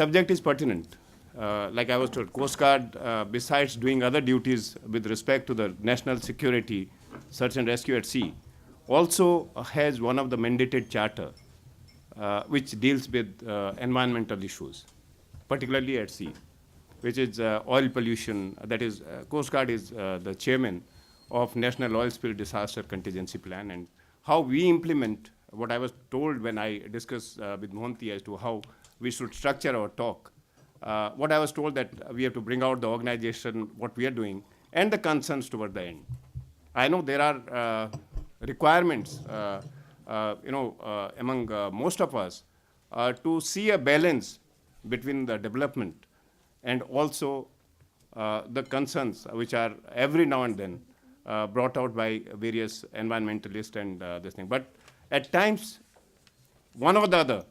subject is pertinent. Like I was told, Coast Guard, besides doing other duties with respect to the national security, search and rescue at sea, also has one of the mandated charter which deals with environmental issues, particularly at sea, which is oil pollution. That is, Coast Guard is the chairman of National Oil Spill Disaster Contingency Plan, and how we implement what I was told when I discussed with Mohanty as to how we should structure our talk. What I was told that we have to bring out the organization, what we are doing, and the concerns toward the end. I know there are requirements, among most of us, to see a balance between the development and also the concerns which are every now and then brought out by various environmentalists and this thing. But at times, one or the other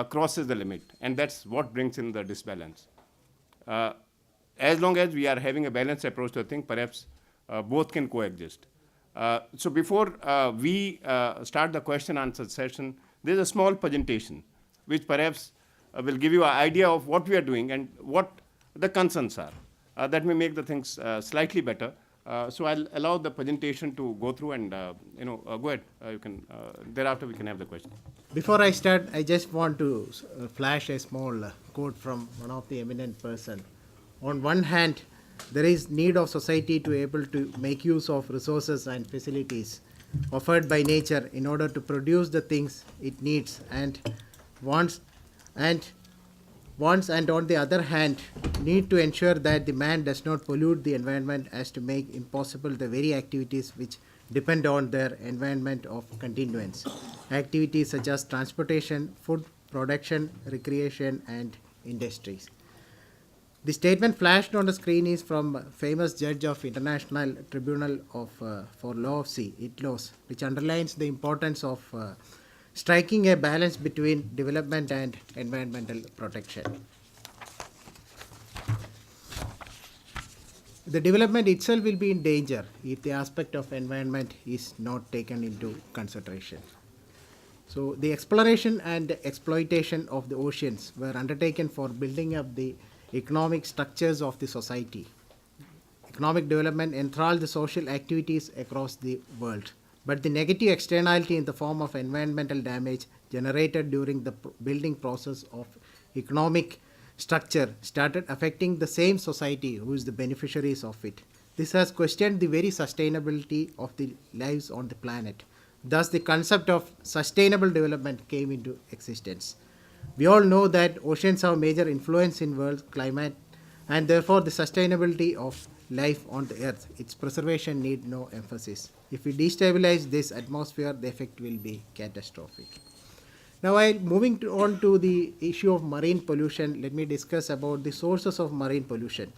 crosses the limit, and that's what brings in the disbalance. As long as we are having a balanced approach to the thing, perhaps both can coexist. So before we start the question answer session, there's a small presentation which perhaps will give you an idea of what we are doing and what the concerns are. That may make the things slightly better. So I'll allow the presentation to go through and, go ahead. You can, thereafter we can have the question. Before I start, I just want to flash a small quote from one of the eminent person. On one hand, there is need of society to able to make use of resources and facilities offered by nature in order to produce the things it needs and wants, and on the other hand need to ensure that the man does not pollute the environment as to make impossible the very activities which depend on their environment of continuance. Activities such as transportation, food production, recreation, and industries. The statement flashed on the screen is from famous judge of International Tribunal for Law of Sea, ITLOS, which underlines the importance of striking a balance between development and environmental protection. The development itself will be in danger if the aspect of environment is not taken into consideration. So the exploration and exploitation of the oceans were undertaken for building up the economic structures of the society. Economic development enthralled the social activities across the world. But the negative externality in the form of environmental damage generated during the building process of economic structure started affecting the same society who is the beneficiaries of it. This has questioned the very sustainability of the lives on the planet. Thus, the concept of sustainable development came into existence. We all know that oceans have major influence in world climate, and therefore the sustainability of life on the earth, its preservation need no emphasis. If we destabilize this atmosphere, the effect will be catastrophic. Now, while moving on to the issue of marine pollution, let me discuss about the sources of marine pollution.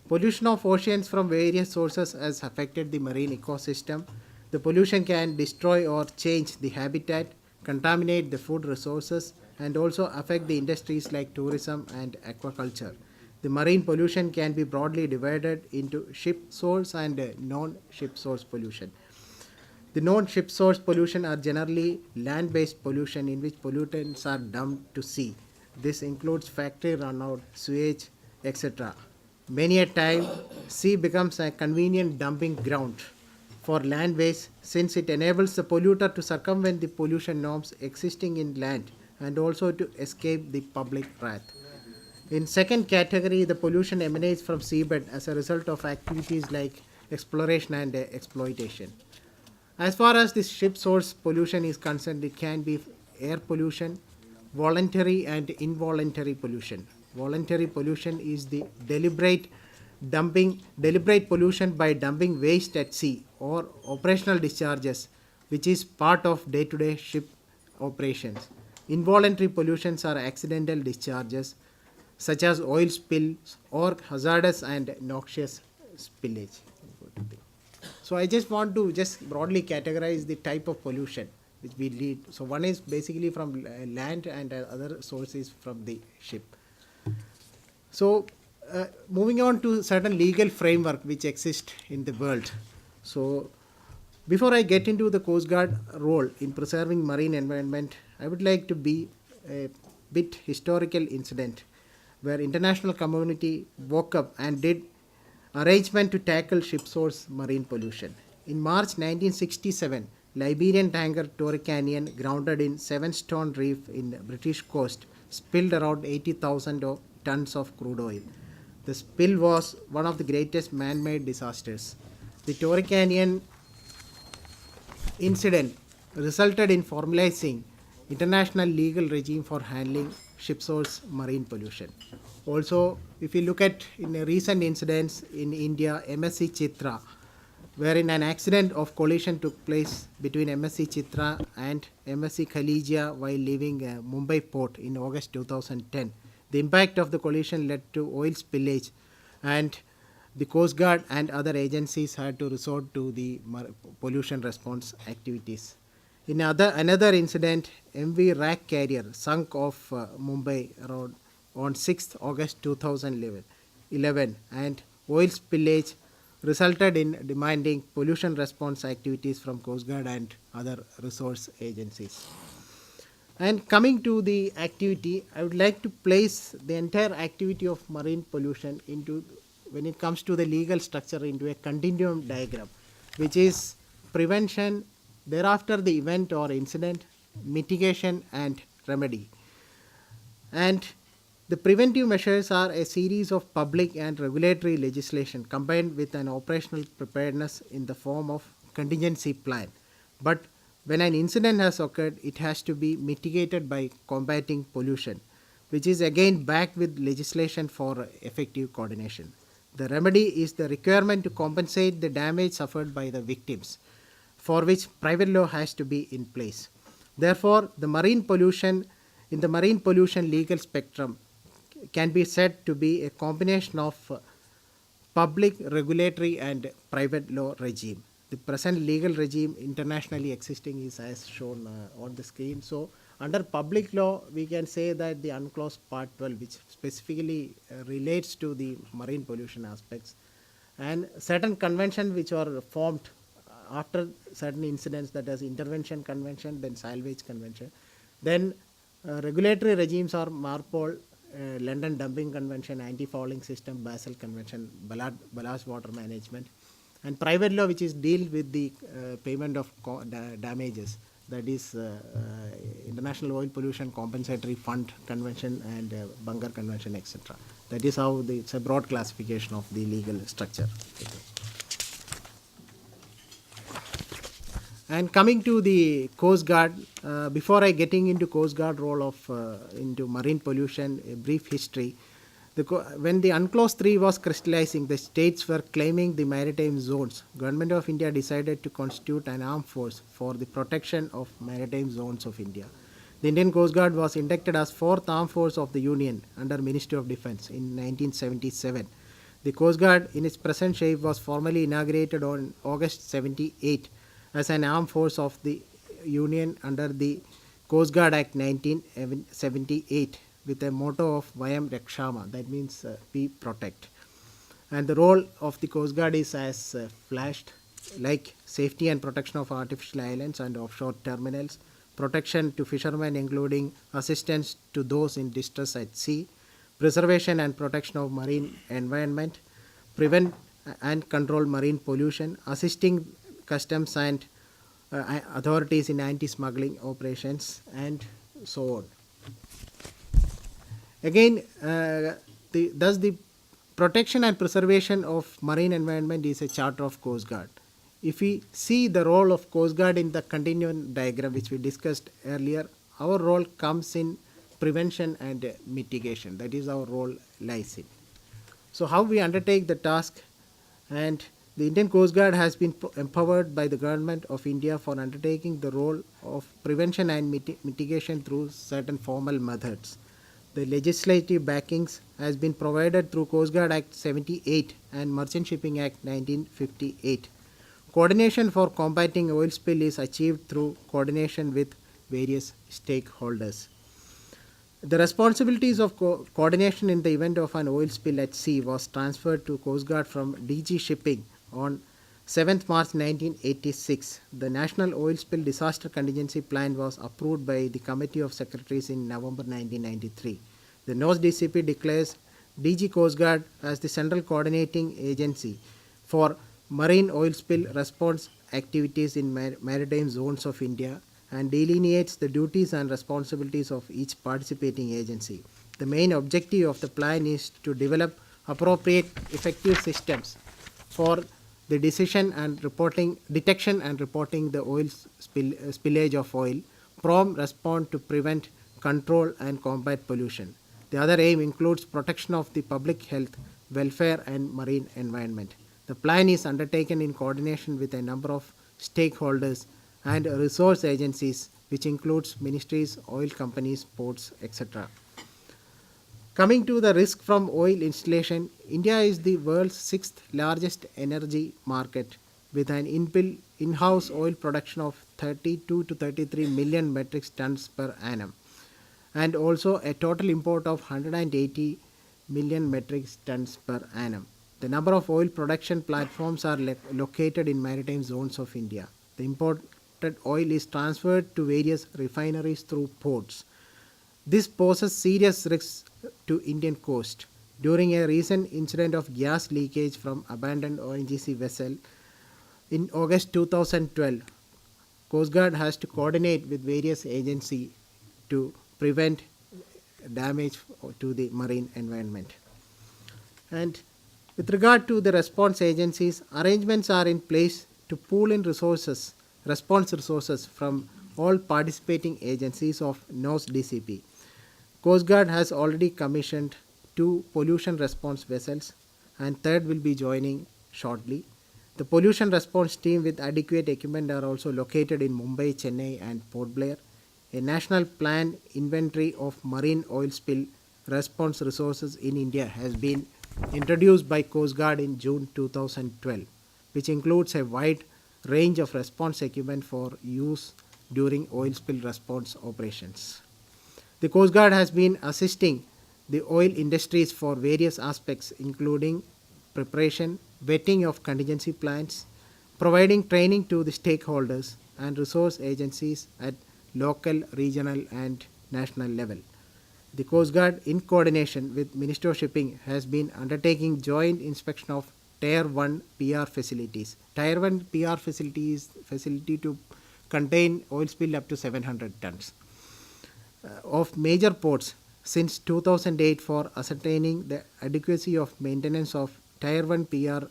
Pollution of oceans from various sources has affected the marine ecosystem. The pollution can destroy or change the habitat, contaminate the food resources, and also affect the industries like tourism and aquaculture. The marine pollution can be broadly divided into ship source and non-ship source pollution. The non-ship source pollution are generally land-based pollution in which pollutants are dumped to sea. This includes factory runout, sewage, etc. Many a time, sea becomes a convenient dumping ground for land waste since it enables the polluter to circumvent the pollution norms existing in land and also to escape the public wrath. In second category, the pollution emanates from seabed as a result of activities like exploration and exploitation. As far as the ship source pollution is concerned, it can be air pollution, voluntary and involuntary pollution. Voluntary pollution is the deliberate pollution by dumping waste at sea or operational discharges, which is part of day-to-day ship operations. Involuntary pollutions are accidental discharges, such as oil spills or hazardous and noxious spillage. So I just want to just broadly categorize the type of pollution which we lead. So one is basically from land and other sources from the ship. So moving on to certain legal framework which exist in the world. So before I get into the Coast Guard role in preserving marine environment, I would like to be a bit historical incident where international community woke up and did arrangement to tackle ship-source marine pollution. In March 1967, Liberian tanker Torricanian, grounded in Seven Stone Reef in the British coast, spilled around 80,000 tons of crude oil. The spill was one of the greatest man-made disasters. The Torricanian incident resulted in formalizing international legal regime for handling ship-source marine pollution. Also, if you look at in a recent incidents in India, MSC Chitra, wherein an accident of collision took place between MSC Chitra and MSC Khaleejia while leaving Mumbai port in August 2010. The impact of the collision led to oil spillage, and the Coast Guard and other agencies had to resort to the pollution response activities. In another incident, MV Rack Carrier sunk off Mumbai around on 6th August 2011, and oil spillage resulted in demanding pollution response activities from Coast Guard and other resource agencies. And coming to the activity, I would like to place the entire activity of marine pollution into, when it comes to the legal structure, into a continuum diagram, which is prevention, thereafter the event or incident, mitigation and remedy. And the preventive measures are a series of public and regulatory legislation combined with an operational preparedness in the form of contingency plan. But when an incident has occurred, it has to be mitigated by combating pollution, which is again backed with legislation for effective coordination. The remedy is the requirement to compensate the damage suffered by the victims, for which private law has to be in place. Therefore, the marine pollution legal spectrum can be said to be a combination of public, regulatory and private law regime. The present legal regime internationally existing is as shown on the screen. So, under public law, we can say that the UNCLOS Part 12, which specifically relates to the marine pollution aspects, and certain conventions which are formed after certain incidents, that is Intervention Convention, then Salvage Convention. Then regulatory regimes are MARPOL, London Dumping Convention, Anti-Fouling System, Basel Convention, ballast water management, and private law, which is deal with the payment of damages, that is International Oil Pollution Compensatory Fund Convention and Bunker Convention, etc. That is how it's a broad classification of the legal structure. And coming to the Coast Guard, before I getting into Coast Guard role of into marine pollution, a brief history. When the UNCLOS 3 was crystallizing, the states were claiming the maritime zones. Government of India decided to constitute an armed force for the protection of maritime zones of India. The Indian Coast Guard was inducted as 4th Armed Force of the Union under Ministry of Defence in 1977. The Coast Guard in its present shape was formally inaugurated on August 78 as an armed force of the Union under the Coast Guard Act 1978 with a motto of Vayam Rakshama, that means we protect. And the role of the Coast Guard is as flashed, like safety and protection of artificial islands and offshore terminals, protection to fishermen including assistance to those in distress at sea, preservation and protection of marine environment, prevent and control marine pollution, assisting customs and authorities in anti-smuggling operations, and so on. Again, thus the protection and preservation of marine environment is a charter of Coast Guard. If we see the role of Coast Guard in the continuum diagram which we discussed earlier, our role comes in prevention and mitigation. That is our role lies in. So how we undertake the task, and the Indian Coast Guard has been empowered by the Government of India for undertaking the role of prevention and mitigation through certain formal methods. The legislative backings has been provided through Coast Guard Act 78 and Merchant Shipping Act 1958. Coordination for combating oil spill is achieved through coordination with various stakeholders. The responsibilities of coordination in the event of an oil spill at sea was transferred to Coast Guard from DG Shipping on 7th March 1986. The National Oil Spill Disaster Contingency Plan was approved by the Committee of Secretaries in November 1993. The NOS DCP declares DG Coast Guard as the central coordinating agency for marine oil spill response activities in maritime zones of India and delineates the duties and responsibilities of each participating agency. The main objective of the plan is to develop appropriate effective systems for the detection and reporting the spillage of oil, prompt response to prevent, control and combat pollution. The other aim includes protection of the public health, welfare and marine environment. The plan is undertaken in coordination with a number of stakeholders and resource agencies, which includes ministries, oil companies, ports, etc. Coming to the risk from oil installation, India is the world's sixth largest energy market with an in-house oil production of 32 to 33 million metric tons per annum and also a total import of 180 million metric tons per annum. The number of oil production platforms are located in maritime zones of India. The imported oil is transferred to various refineries through ports. This poses serious risks to Indian coast. During a recent incident of gas leakage from abandoned ONGC vessel in August 2012, Coast Guard has to coordinate with various agencies to prevent damage to the marine environment. And with regard to the response agencies, arrangements are in place to pool in response resources from all participating agencies of NOS DCP. Coast Guard has already commissioned 2 pollution response vessels and third will be joining shortly. The pollution response team with adequate equipment are also located in Mumbai, Chennai and Port Blair. A national plan inventory of marine oil spill response resources in India has been introduced by Coast Guard in June 2012, which includes a wide range of response equipment for use during oil spill response operations. The Coast Guard has been assisting the oil industries for various aspects including preparation, vetting of contingency plans, providing training to the stakeholders and resource agencies at local, regional and national level. The Coast Guard, in coordination with Ministry of Shipping, has been undertaking joint inspection of Tier 1 PR facilities. Tier 1 PR facility is facility to contain oil spill up to 700 tons of major ports since 2008 for ascertaining the adequacy of maintenance of Tier 1 PR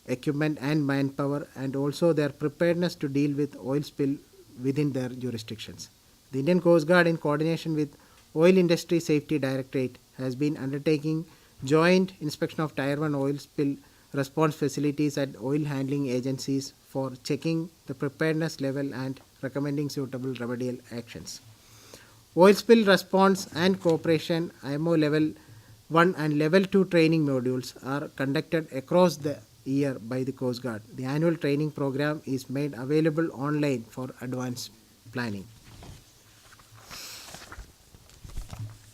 equipment and manpower and also their preparedness to deal with oil spill within their jurisdictions. The Indian Coast Guard, in coordination with Oil Industry Safety Directorate, has been undertaking joint inspection of Tier 1 oil spill response facilities at oil handling agencies for checking the preparedness level and recommending suitable remedial actions. Oil spill response and cooperation IMO level 1 and level 2 training modules are conducted across the year by the Coast Guard. The annual training program is made available online for advanced planning.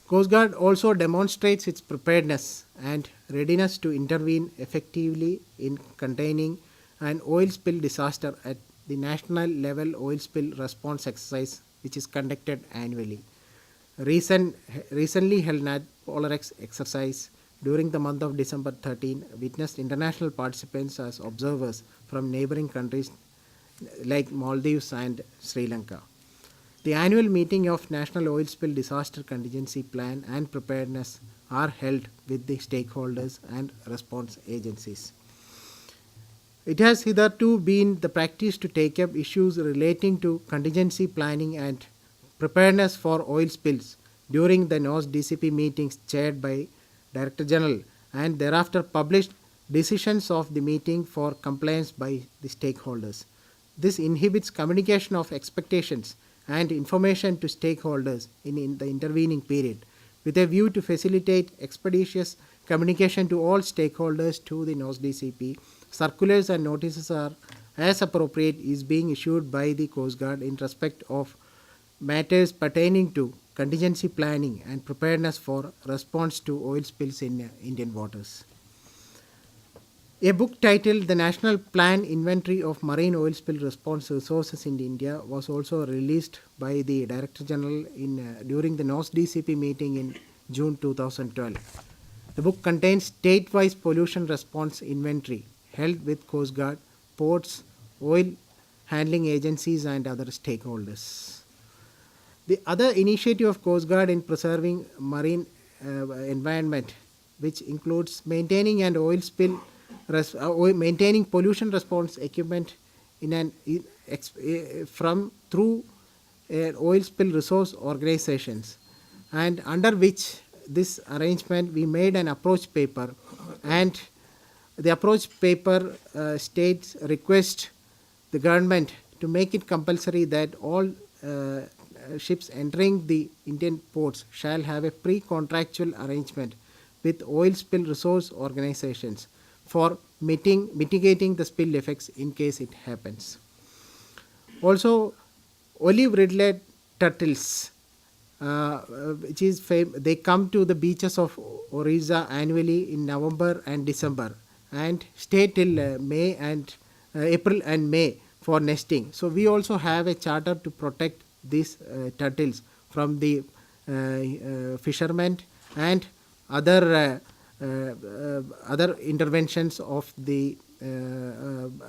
Coast Guard also demonstrates its preparedness and readiness to intervene effectively in containing an oil spill disaster at the national level oil spill response exercise, which is conducted annually. Recently held NATPOLAREX exercise during the month of December 13 witnessed international participants as observers from neighboring countries like Maldives and Sri Lanka. The annual meeting of National Oil Spill Disaster Contingency Plan and Preparedness are held with the stakeholders and response agencies. It has hitherto been the practice to take up issues relating to contingency planning and preparedness for oil spills during the NOS DCP meetings chaired by Director General and thereafter published decisions of the meeting for compliance by the stakeholders. This inhibits communication of expectations and information to stakeholders in the intervening period with a view to facilitate expeditious communication to all stakeholders to the NOS DCP. Circulars and notices are, as appropriate, is being issued by the Coast Guard in respect of matters pertaining to contingency planning and preparedness for response to oil spills in Indian waters. A book titled The National Plan Inventory of Marine Oil Spill Response Resources in India was also released by the Director General during the NOS DCP meeting in June 2012. The book contains state-wise pollution response inventory held with Coast Guard, ports, oil handling agencies and other stakeholders. The other initiative of Coast Guard in preserving marine environment, which includes maintaining an maintaining pollution response equipment in an through oil spill resource organizations, and under which this arrangement we made an approach paper, and the approach paper states request the government to make it compulsory that all ships entering the Indian ports shall have a pre-contractual arrangement with oil spill resource organizations for mitigating the spill effects in case it happens. Also, olive ridled turtles, which is they come to the beaches of Orissa annually in November and December and stay till April and May for nesting. So we also have a charter to protect these turtles from the fishermen and other interventions of the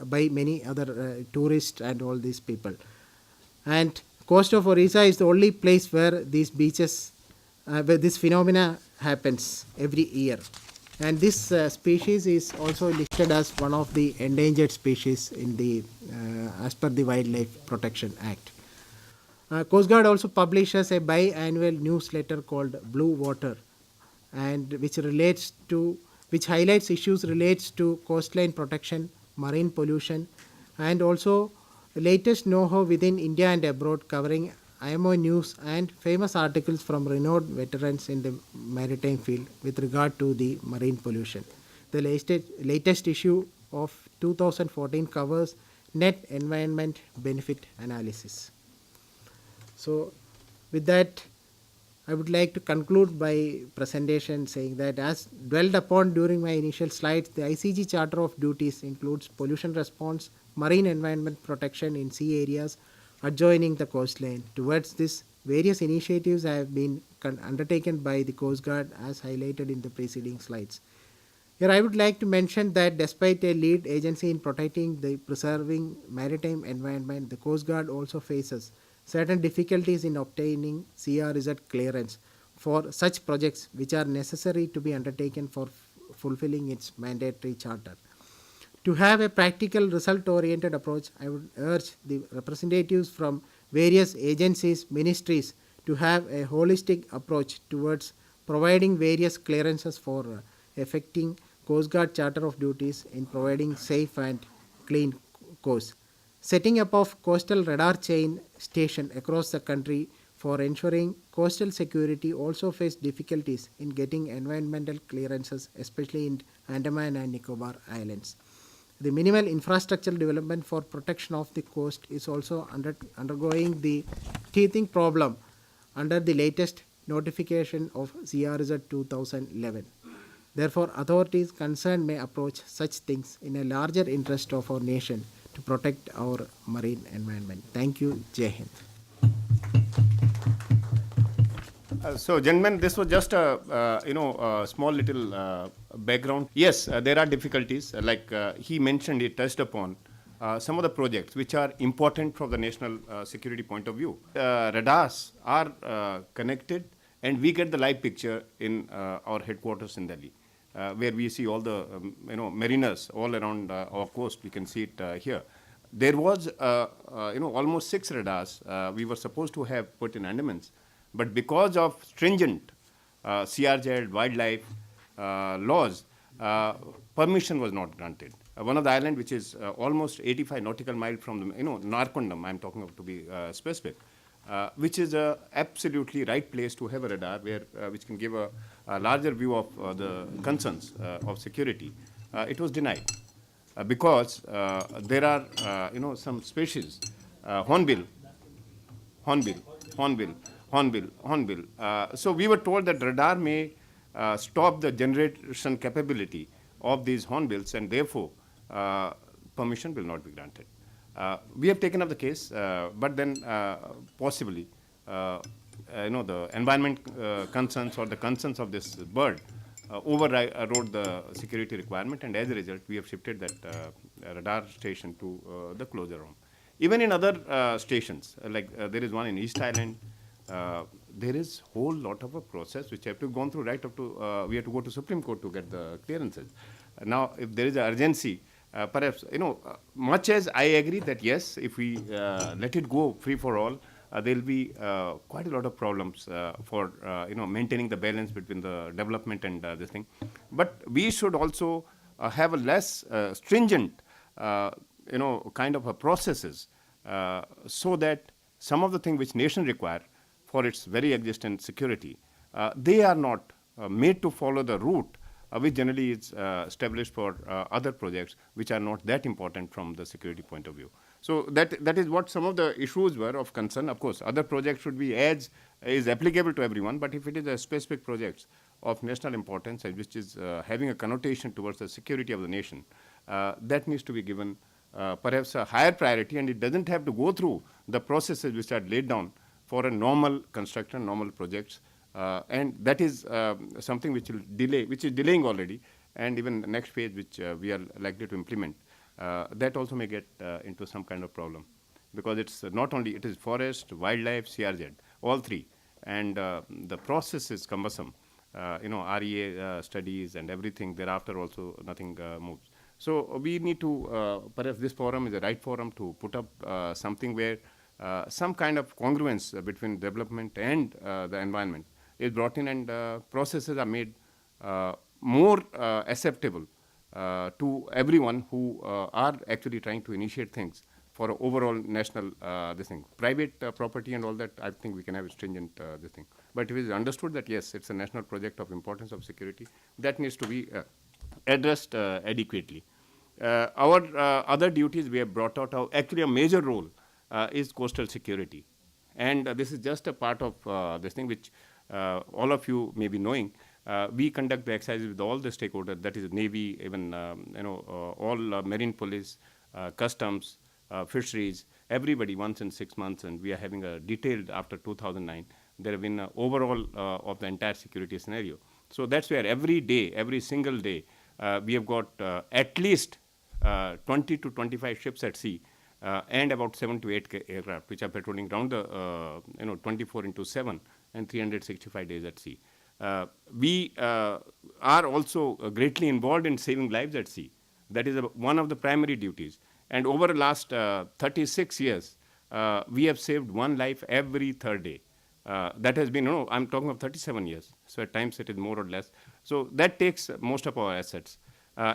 by many other tourists and all these people. And coast of Orissa is the only place where these beaches, where this phenomena happens every year. And this species is also listed as one of the endangered species in the as per the Wildlife Protection Act. Coast Guard also publishes a biannual newsletter called Blue Water, and which highlights issues relates to coastline protection, marine pollution, and also latest know-how within India and abroad, covering IMO news and famous articles from renowned veterans in the maritime field with regard to the marine pollution. The latest issue of 2014 covers net environment benefit analysis. So with that, I would like to conclude my presentation saying that, as dwelled upon during my initial slides, the ICG Charter of Duties includes pollution response, marine environment protection in sea areas adjoining the coastline. Towards this, various initiatives have been undertaken by the Coast Guard as highlighted in the preceding slides. Here I would like to mention that despite a lead agency in protecting the preserving maritime environment, the Coast Guard also faces certain difficulties in obtaining CRZ clearance for such projects which are necessary to be undertaken for fulfilling its mandatory charter. To have a practical result-oriented approach, I would urge the representatives from various agencies, ministries to have a holistic approach towards providing various clearances for effecting Coast Guard Charter of Duties in providing safe and clean coast. Setting up of coastal radar chain station across the country for ensuring coastal security also face difficulties in getting environmental clearances, especially in Andaman and Nicobar Islands. The minimal infrastructural development for protection of the coast is also undergoing the teething problem under the latest notification of CRZ 2011. Therefore, authorities concerned may approach such things in a larger interest of our nation to protect our marine environment. Thank you. Jai Hind. So, gentlemen, this was just a small little background. Yes, there are difficulties. Like he mentioned, he touched upon some of the projects which are important from the national security point of view. Radars are connected, and we get the live picture in our headquarters in Delhi, where we see all the mariners all around our coast. We can see it here. There was almost 6 radars we were supposed to have put in Andamans. But because of stringent CRZ wildlife laws, permission was not granted. One of the islands, which is almost 85 nautical miles from the, Narkondam, I'm talking of to be specific, which is a absolutely right place to have a radar where which can give a larger view of the concerns of security. It was denied because there are some species, hornbill. So we were told that radar may stop the generation capability of these hornbills, and therefore permission will not be granted. We have taken up the case, but then possibly the environment concerns or the concerns of this bird overrode the security requirement, and as a result, we have shifted that radar station to the closer room. Even in other stations, there is one in East Island, there is whole lot of a process which have to gone through right up to, we have to go to Supreme Court to get the clearances. Now, if there is an urgency, perhaps, much as I agree that yes, if we let it go free for all, there will be quite a lot of problems for maintaining the balance between the development and this thing. But we should also have a less stringent, kind of a processes so that some of the things which nation require for its very existence security, they are not made to follow the route which generally is established for other projects which are not that important from the security point of view. So that is what some of the issues were of concern. Of course, other projects should be as is applicable to everyone, but if it is a specific projects of national importance and which is having a connotation towards the security of the nation, that needs to be given perhaps a higher priority, and it doesn't have to go through the processes which are laid down for a normal construction, normal projects. And that is something which will delay, which is delaying already, and even the next phase which we are likely to implement, that also may get into some kind of problem, because it's not only, it is forest, wildlife, CRZ, all three, and the process is cumbersome. REA studies and everything, thereafter also nothing moves. So we need to, perhaps this forum is the right forum to put up something where some kind of congruence between development and the environment is brought in, and processes are made more acceptable to everyone who are actually trying to initiate things for overall national this thing. Private property and all that, I think we can have a stringent this thing. But if it is understood that yes, it's a national project of importance of security, that needs to be addressed adequately. Our other duties we have brought out, actually a major role is coastal security. And this is just a part of this thing which all of you may be knowing. We conduct the exercises with all the stakeholders, that is Navy, even all Marine Police, Customs, Fisheries, everybody once in 6 months, and we are having a detailed, after 2009, there have been overall of the entire security scenario. So that's where every day, every single day, we have got at least 20 to 25 ships at sea, and about 7 to 8 aircraft which are patrolling around the 24/7 and 365 days at sea. We are also greatly involved in saving lives at sea. That is one of the primary duties. And over the last 36 years, we have saved one life every third day. That has been, I'm talking of 37 years. So at times it is more or less. So that takes most of our assets.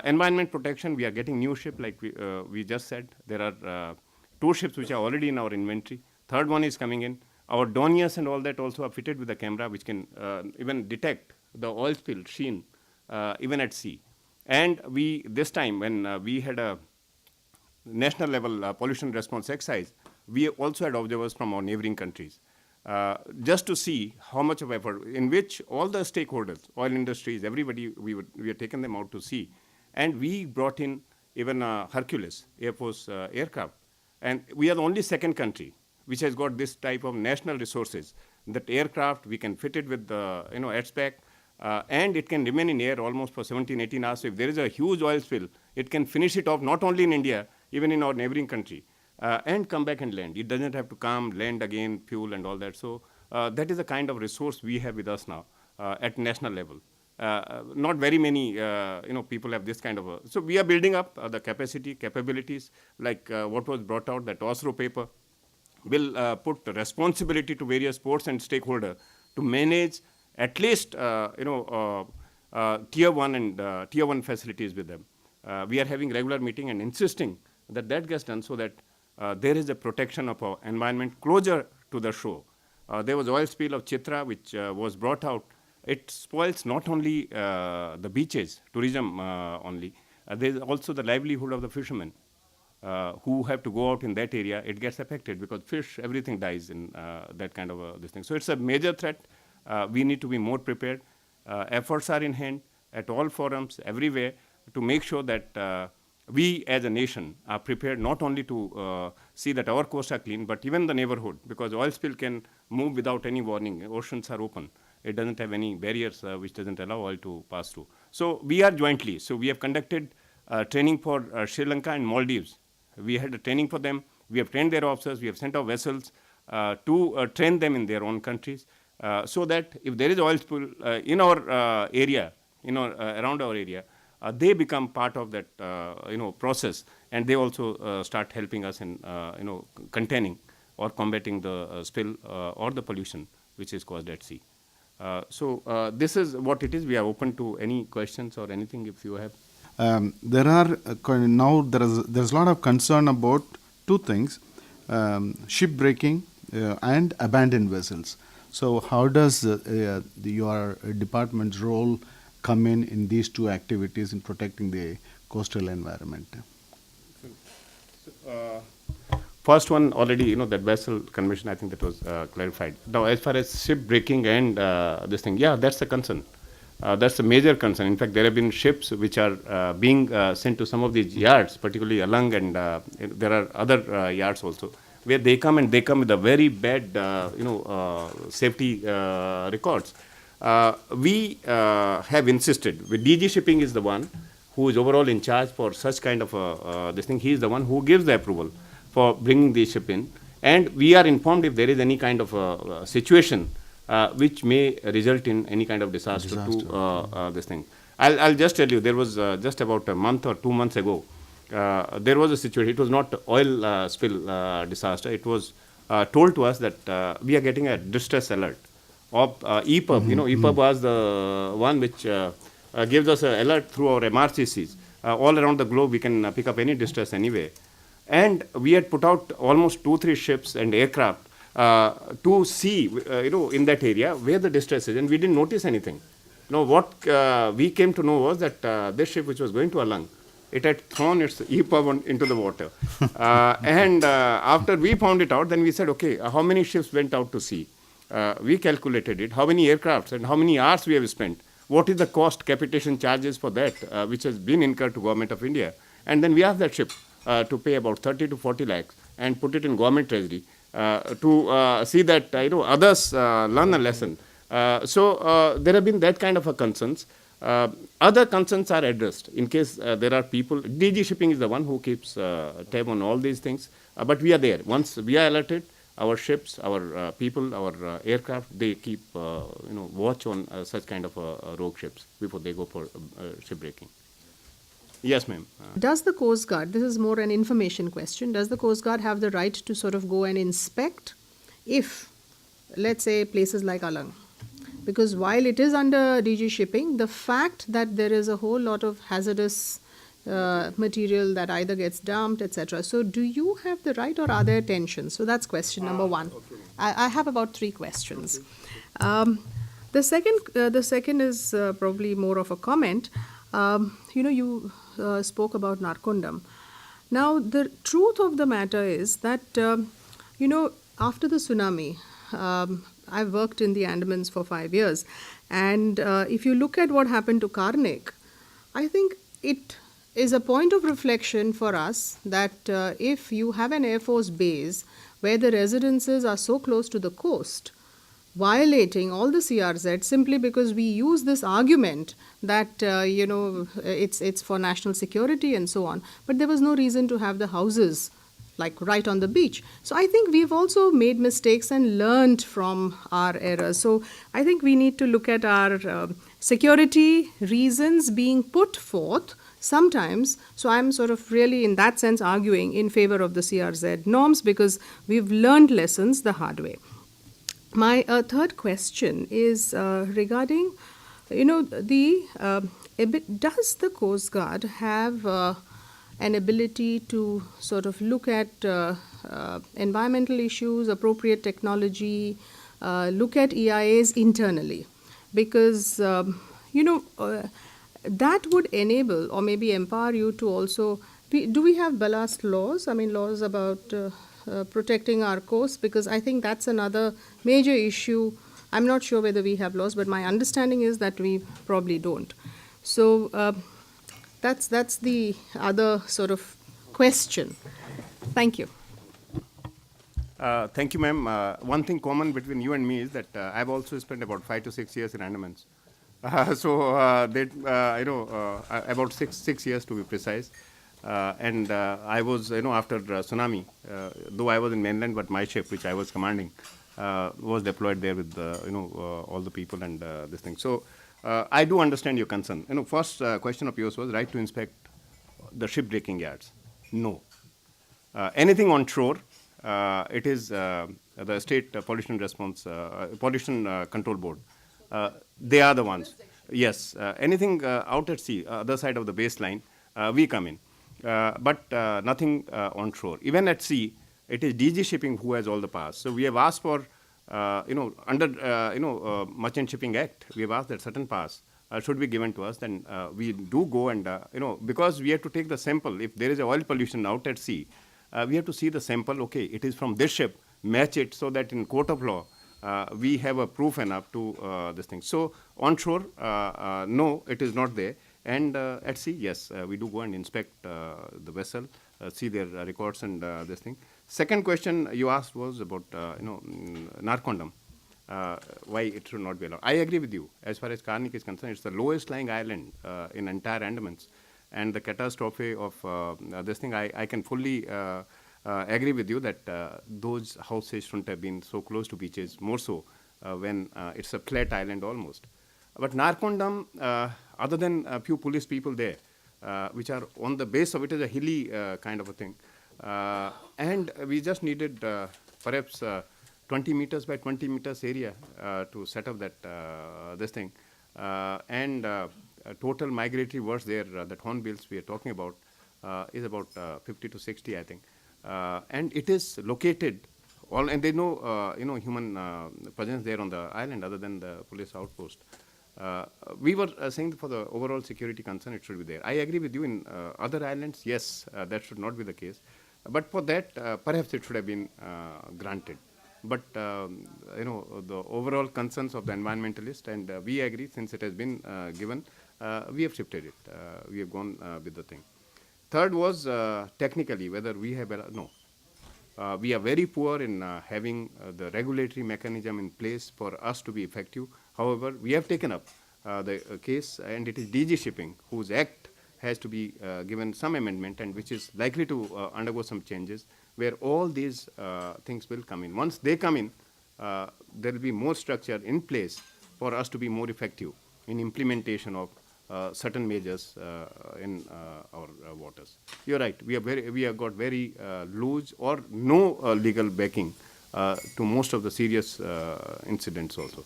Environment protection, we are getting new ship, like we just said. There are 2 ships which are already in our inventory. Third one is coming in. Our Dorniers and all that also are fitted with a camera which can even detect the oil spill sheen even at sea. And we, this time when we had a national level pollution response exercise, we also had observers from our neighboring countries, just to see how much of effort, in which all the stakeholders, oil industries, everybody, we had taken them out to see. And we brought in even Hercules Air Force aircraft. And we are the only second country which has got this type of national resources. That aircraft, we can fit it with the ATSPAC, and it can remain in air almost for 17, 18 hours. So if there is a huge oil spill, it can finish it off not only in India, even in our neighboring country, and come back and land. It doesn't have to come, land again, fuel and all that. So that is the kind of resource we have with us now at national level. Not very many people have this kind of so we are building up the capacity, capabilities, like what was brought out, that Oslo paper will put responsibility to various ports and stakeholders to manage at least tier 1 and tier 1 facilities with them. We are having regular meeting and insisting that that gets done, so that there is a protection of our environment closer to the shore. There was oil spill of Chitra which was brought out. It spoils not only the beaches, tourism only, there is also the livelihood of the fishermen who have to go out in that area. It gets affected because fish, everything dies in that kind of this thing. So it's a major threat. We need to be more prepared. Efforts are in hand at all forums, everywhere, to make sure that we as a nation are prepared not only to see that our coasts are clean, but even the neighborhood, because oil spill can move without any warning. Oceans are open. It doesn't have any barriers which doesn't allow oil to pass through. So we are jointly. So we have conducted training for Sri Lanka and Maldives. We had a training for them. We have trained their officers. We have sent our vessels to train them in their own countries, so that if there is oil spill in our area, around our area, they become part of that process, and they also start helping us in containing or combating the spill or the pollution which is caused at sea. So this is what it is. We are open to any questions or anything if you have. There are now there's a lot of concern about two things: ship breaking and abandoned vessels. So how does your department's role come in these two activities in protecting the coastal environment? First one already, that vessel convention, I think that was clarified. Now, as far as ship breaking and this thing, yeah, that's a concern. That's a major concern. In fact, there have been ships which are being sent to some of these yards, particularly Alang, and there are other yards also, where they come with a very bad, safety records. We have insisted. DG Shipping is the one who is overall in charge for such kind of this thing. He is the one who gives the approval for bringing the ship in, and we are informed if there is any kind of situation which may result in any kind of disaster. To this thing. I'll just tell you, there was just about a month or 2 months ago, there was a situation. It was not oil spill disaster. It was told to us that we are getting a distress alert of EPUB. EPUB was the one which gives us an alert through our MRCCs. All around the globe, we can pick up any distress anyway. And we had put out almost 2-3 ships and aircraft to see, in that area where the distress is, and we didn't notice anything. Now, what we came to know was that this ship, which was going to Alang, it had thrown its EPUB into the water. And after we found it out, then we said, okay, how many ships went out to sea? We calculated it, how many aircrafts and how many hours we have spent. What is the cost, capitation charges for that, which has been incurred to Government of India. And then we asked that ship to pay about 30 to 40 lakhs and put it in government treasury to see that others learn a lesson. So there have been that kind of a concerns. Other concerns are addressed in case there are people. DG Shipping is the one who keeps tab on all these things, but we are there. Once we are alerted, our ships, our people, our aircraft, they keep watch on such kind of rogue ships before they go for ship breaking. Yes, ma'am. Does the Coast Guard, this is more an information question, does the Coast Guard have the right to sort of go and inspect if, let's say, places like Alang? Because while it is under DG Shipping, the fact that there is a whole lot of hazardous material that either gets dumped, etc. So do you have the right, or are there tensions? So that's question number one. Okay. I have about 3 questions. Okay. The second is probably more of a comment. You spoke about Narcondam. Now, the truth of the matter is that, after the tsunami, I've worked in the Andamans for 5 years. And if you look at what happened to Karnik, I think it is a point of reflection for us that if you have an Air Force base where the residences are so close to the coast, violating all the CRZ simply because we use this argument that, it's for national security and so on. But there was no reason to have the houses like right on the beach. So I think we've also made mistakes and learned from our errors. So I think we need to look at our security reasons being put forth sometimes. So I'm sort of really in that sense arguing in favor of the CRZ norms because we've learned lessons the hard way. My third question is regarding, does the Coast Guard have an ability to sort of look at environmental issues, appropriate technology, look at EIAs internally? Because, that would enable or maybe empower you to also, do we have ballast laws? I mean, laws about protecting our coast, because I think that's another major issue. I'm not sure whether we have laws, but my understanding is that we probably don't. So That's the other sort of question. Thank you. Thank you, ma'am. One thing common between you and me is that I've also spent about 5 to 6 years in Andamans. About six years to be precise. I was, after tsunami, though I was in mainland, but my ship, which I was commanding, was deployed there with, all the people and this thing. So I do understand your concern. First question of yours was right to inspect the ship breaking yards. No. Anything on shore, it is the state pollution control board. They are the ones. Yes, anything out at sea, other side of the baseline, we come in. But nothing on shore. Even at sea, it is DG Shipping who has all the powers. So we have asked for, under Merchant Shipping Act, we have asked that certain powers should be given to us. Then we do go and, because we have to take the sample. If there is oil pollution out at sea, we have to see the sample, okay, it is from this ship, match it so that in court of law, we have a proof enough to this thing. So onshore, no, it is not there. And at sea, yes, we do go and inspect the vessel, see their records and this thing. Second question you asked was about, Narcondam, why it should not be allowed. I agree with you. As far as Karnik is concerned, it's the lowest lying island in entire Andamans. And the catastrophe of this thing, I can fully agree with you that those houses shouldn't have been so close to beaches, more so when it's a flat island almost. But Narcondam, other than a few police people there, which are on the base of it is a hilly kind of a thing. And we just needed perhaps 20 meters by 20 meters area to set up that this thing. Total migratory birds there, that hornbills we are talking about, is about 50 to 60, I think. And it is located, and there's no human presence there on the island other than the police outpost. We were saying for the overall security concern, it should be there. I agree with you in other islands, yes, that should not be the case. But for that, perhaps it should have been granted. But, the overall concerns of the environmentalist, and we agree since it has been given, we have shifted it. We have gone with the thing. Third was technically whether we have, no. We are very poor in having the regulatory mechanism in place for us to be effective. However, we have taken up the case, and it is DG Shipping whose act has to be given some amendment, and which is likely to undergo some changes, where all these things will come in. Once they come in, there will be more structure in place for us to be more effective in implementation of certain measures in our waters. You're right. We have got very loose or no legal backing to most of the serious incidents also,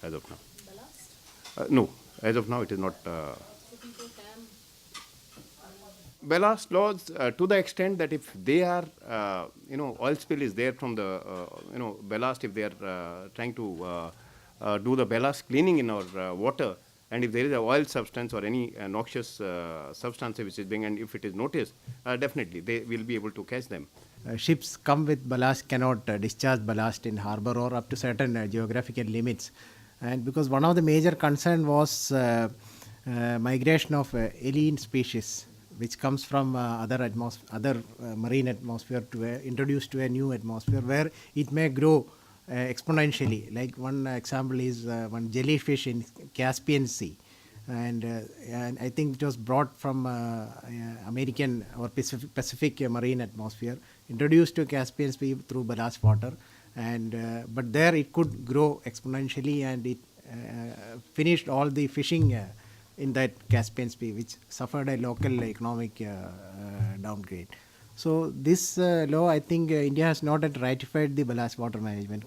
as of now. No, as of now it is not. Ballast laws to the extent that if they are, oil spill is there from the, ballast, if they are trying to do the ballast cleaning in our water, and if there is a oil substance or any noxious substance which is being, and if it is noticed, definitely they will be able to catch them. Ships come with ballast cannot discharge ballast in harbor or up to certain geographical limits. And because one of the major concern was migration of alien species, which comes from other marine atmosphere to introduced to a new atmosphere where it may grow exponentially. Like one example is one jellyfish in Caspian Sea, and I think it was brought from American or Pacific marine atmosphere, introduced to Caspian Sea through ballast water, and but there it could grow exponentially, and it finished all the fishing in that Caspian Sea, which suffered a local economic downgrade. So this law, I think India has not yet ratified the ballast water management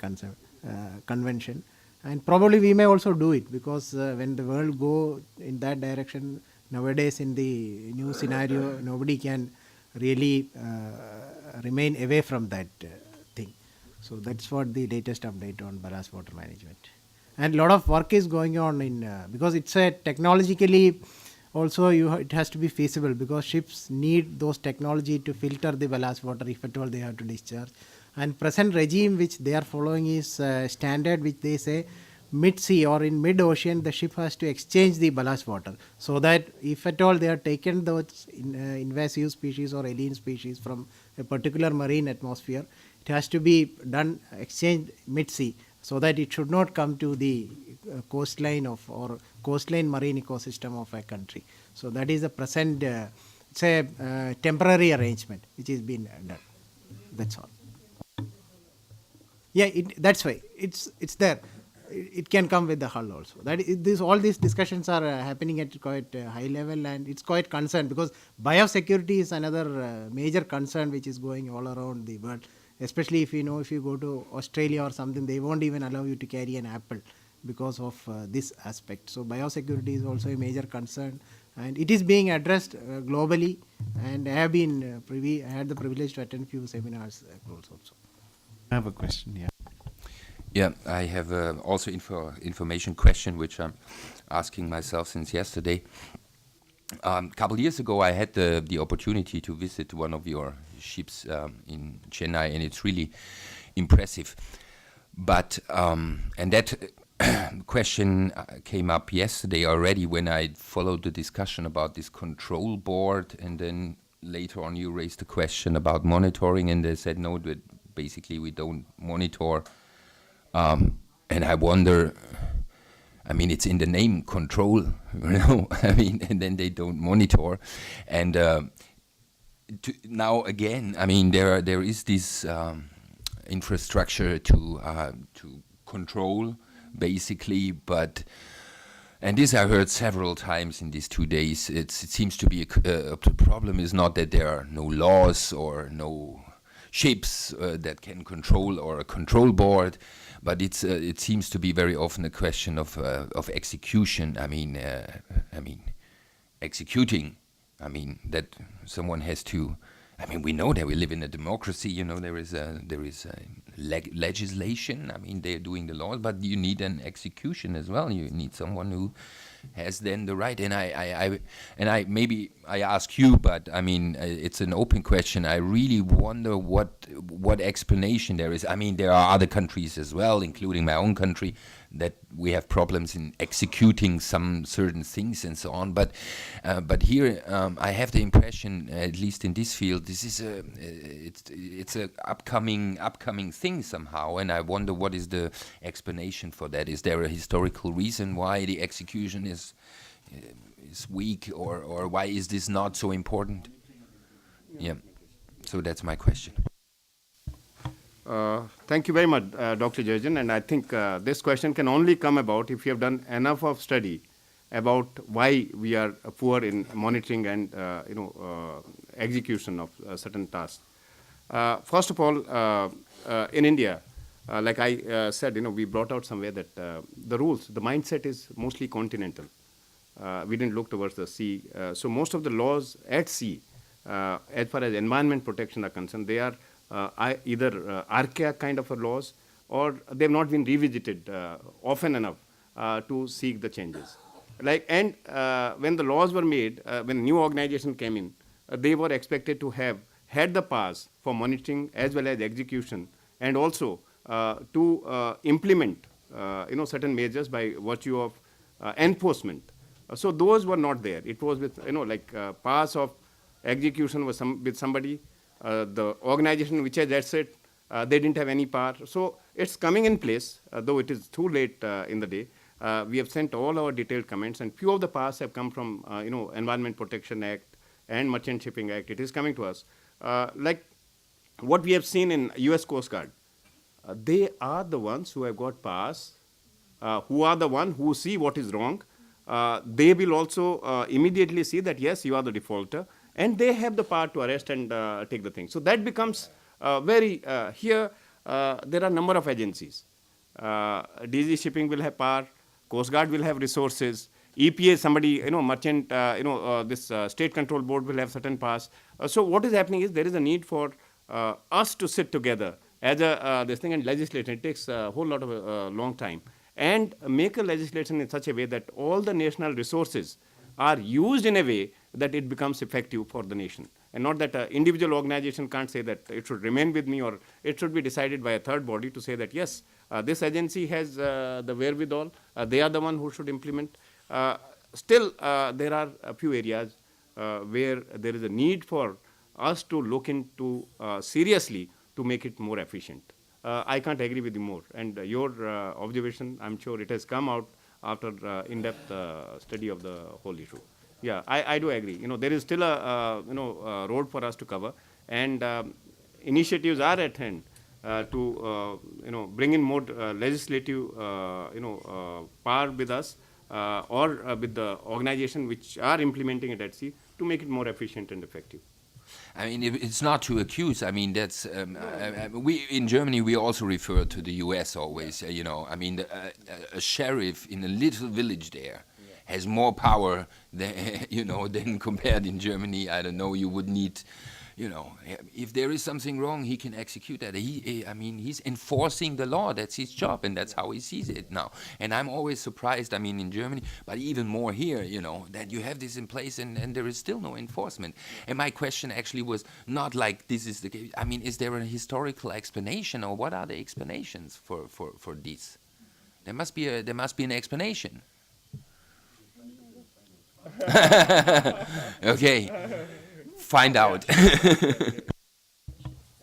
convention, and probably we may also do it, because when the world go in that direction nowadays in the new scenario, nobody can really remain away from that thing. So that's what the latest update on ballast water management. And a lot of work is going on in because it's a technologically also it has to be feasible, because ships need those technology to filter the ballast water if at all they have to discharge. And present regime which they are following is standard, which they say mid-sea or in mid-ocean, the ship has to exchange the ballast water, so that if at all they are taken those invasive species or alien species from a particular marine atmosphere, it has to be done, exchanged mid-sea, so that it should not come to the coastline of or coastline marine ecosystem of a country. So that is the present, it's a temporary arrangement which is being done. That's all. Yeah, that's why it's there. It can come with the hull also. All these discussions are happening at quite high level, and it's quite concerned because biosecurity is another major concern which is going all around the world. Especially if you go to Australia or something, they won't even allow you to carry an apple because of this aspect. So biosecurity is also a major concern, and it is being addressed globally. And I have been I had the privilege to attend few seminars also. I have a question, yeah. Yeah, I have also information question which I'm asking myself since yesterday. A couple years ago, I had the opportunity to visit one of your ships in Chennai, and it's really impressive. But and that question came up yesterday already when I followed the discussion about this control board, and then later on you raised the question about monitoring, and they said no, that basically we don't monitor. And I wonder, I mean, it's in the name, control, I mean, and then they don't monitor. And now again, I mean, there is this infrastructure to control, basically, but, and this I heard several times in these 2 days, it seems to be the problem is not that there are no laws or no ships that can control or a control board, but it seems to be very often a question of execution. I mean, executing. I mean that someone has to. I mean, we know that we live in a democracy. There is legislation. I mean, they're doing the laws, but you need an execution as well. You need someone who has then the right. And I maybe I ask you, but I mean, it's an open question. I really wonder what explanation there is. I mean, there are other countries as well, including my own country, that we have problems in executing some certain things and so on. But here I have the impression, at least in this field, this is it's a upcoming thing somehow, and I wonder what is the explanation for that. Is there a historical reason why the execution is weak, or why is this not so important? Yeah, so that's my question. Thank you very much, Dr. Jurgen. And I think this question can only come about if you have done enough of study about why we are poor in monitoring and execution of certain tasks. First of all, in India, like I said, we brought out somewhere that the rules, the mindset is mostly continental. We didn't look towards the sea. So most of the laws at sea, as far as environment protection are concerned, they are either archaic kind of laws, or they have not been revisited often enough to seek the changes. When the laws were made, when new organization came in, they were expected to have had the pass for monitoring as well as execution, and also to implement certain measures by virtue of enforcement. So those were not there. It was with pass of execution was with somebody. The organization which has asset, they didn't have any power. So it's coming in place, though it is too late in the day. We have sent all our detailed comments, and few of the powers have come from Environment Protection Act and Merchant Shipping Act. It is coming to us. Like what we have seen in U.S. Coast Guard, they are the ones who have got powers, who are the ones who see what is wrong. They will also immediately see that, yes, you are the defaulter, and they have the power to arrest and take the thing. So that becomes here there are a number of agencies. DG Shipping will have power, Coast Guard will have resources, EPA, somebody, merchant, this State Control Board will have certain powers. So what is happening is there is a need for us to sit together as this thing and legislate. It takes a whole lot of long time, and make a legislation in such a way that all the national resources are used in a way that it becomes effective for the nation, and not that an individual organization can't say that it should remain with me, or it should be decided by a third body to say that, yes, This agency has the wherewithal. They are the one who should implement. Still, there are a few areas where there is a need for us to look into seriously to make it more efficient. I can't agree with you more. And your observation, I'm sure it has come out after in-depth study of the whole issue. Yeah, I do agree. There is still a road for us to cover, and initiatives are at hand to bring in more legislative power with us or with the organization which are implementing it at sea to make it more efficient and effective. I mean, it's not to accuse. I mean, that's we in Germany we also refer to the U.S. always. I mean, a sheriff in a little village there has more power than than compared in Germany. I don't know. You would need. If there is something wrong, he can execute that. He's enforcing the law. That's his job, and that's how he sees it now. And I'm always surprised, in Germany, but even more here, that you have this in place and there is still no enforcement. And my question actually was not like this is the case. Is there a historical explanation, or what are the explanations for this? There must be an explanation. Okay. Find out.